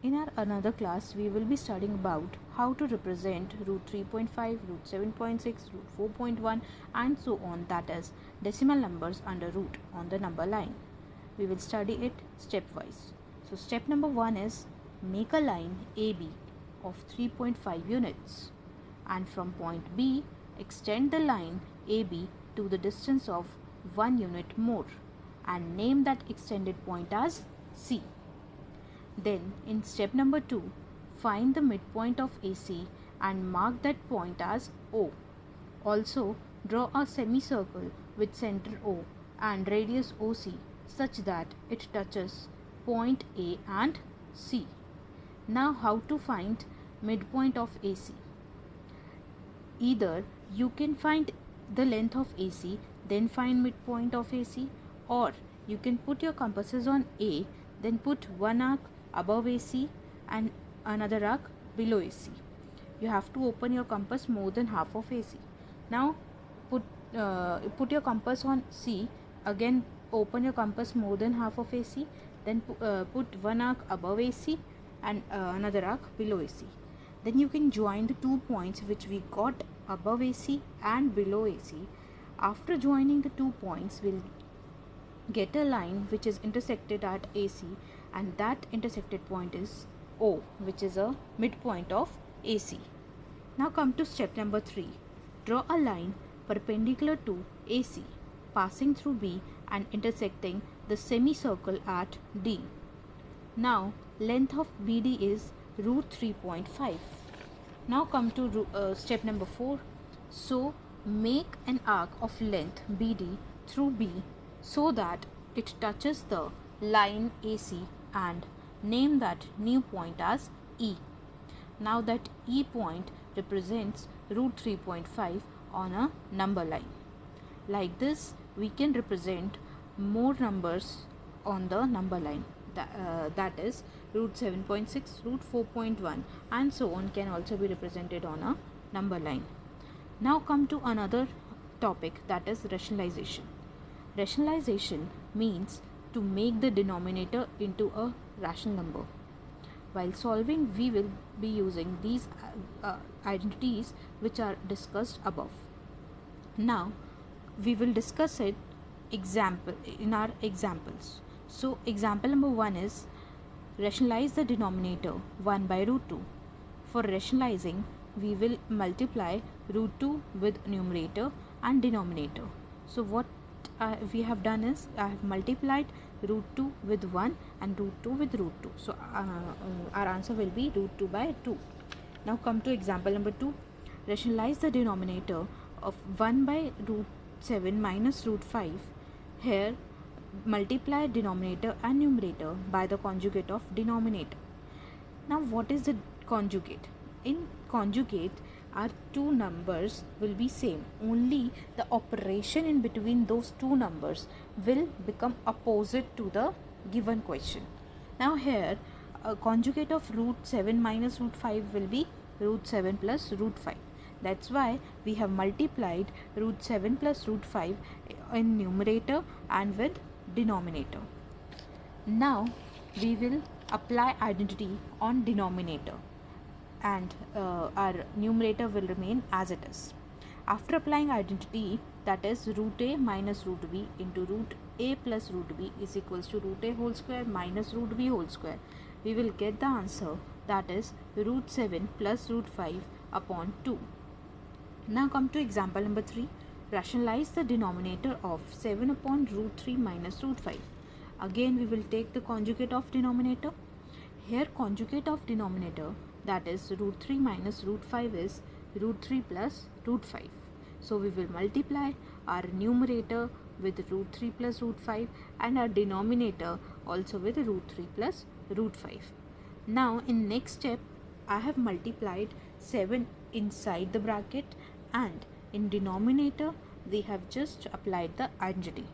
In our another class, we will be studying about how to represent root 3.5, root 7.6, root 4.1 and so on, that is decimal numbers under root on the number line. We will study it stepwise. So step number 1 is make a line AB of 3.5 units and from point B extend the line AB to the distance of 1 unit more and name that extended point as C. Then in step number 2, find the midpoint of AC and mark that point as O. Also draw a semicircle with center O and radius OC such that it touches point A and C. Now how to find midpoint of AC? Either you can find the length of AC, then find midpoint of AC, or you can put your compasses on A, then put one arc above AC and another arc below AC. You have to open your compass more than half of AC. Now put your compass on C, again open your compass more than half of AC, then put one arc above AC and another arc below AC. Then you can join the 2 points which we got above AC and below AC. After joining the 2 points, we'll get a line which is intersected at AC, and that intersected point is O, which is a midpoint of AC. Now come to step number 3. Draw a line perpendicular to AC, passing through B and intersecting the semicircle at D. Now length of BD is root 3.5. Now come to step number 4. So make an arc of length BD through B so that it touches the line AC and name that new point as E. Now that E point represents root 3.5 on a number line. Like this, we can represent more numbers on the number line. That is root 7.6, root 4.1 and so on can also be represented on a number line. Now come to another topic, that is rationalization. Rationalization means to make the denominator into a rational number. While solving, we will be using these identities which are discussed above. Now we will discuss it in our examples. So example number 1 is rationalize the denominator 1 by root 2. For rationalizing, we will multiply root 2 with numerator and denominator. So what we have done is I have multiplied root 2 with 1 and root 2 with root 2. So our answer will be root 2 by 2. Now come to example number 2. Rationalize the denominator of 1 by root 7 minus root 5. Here multiply denominator and numerator by the conjugate of denominator. Now what is the conjugate? In conjugate, our two numbers will be same, only the operation in between those two numbers will become opposite to the given question. Now here a conjugate of root 7 minus root 5 will be root 7 plus root 5. That's why we have multiplied root 7 plus root 5 in numerator and with denominator. Now we will apply identity on denominator and our numerator will remain as it is. After applying identity, that is root a minus root b into root a plus root b is equals to root a whole square minus root b whole square, we will get the answer, that is root 7 plus root 5 upon 2. Now come to example number 3. Rationalize the denominator of 7 upon root 3 minus root 5. Again we will take the conjugate of denominator. Here conjugate of denominator, that is root 3 minus root 5 is root 3 plus root 5. So we will multiply our numerator with root 3 plus root 5 and our denominator also with root 3 plus root 5. Now in next step, I have multiplied 7 inside the bracket and in denominator we have just applied the identity,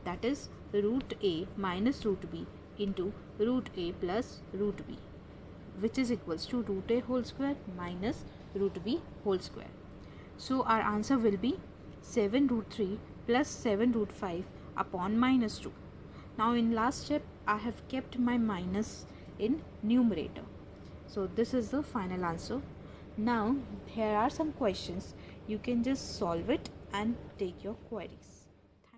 that is root a minus root b into root a plus root b, which is equals to root a whole square minus root b whole square. So our answer will be 7 root 3 plus 7 root 5 upon minus 2. Now in last step I have kept my minus in numerator. So this is the final answer. Now here are some questions. You can just solve it and take your queries.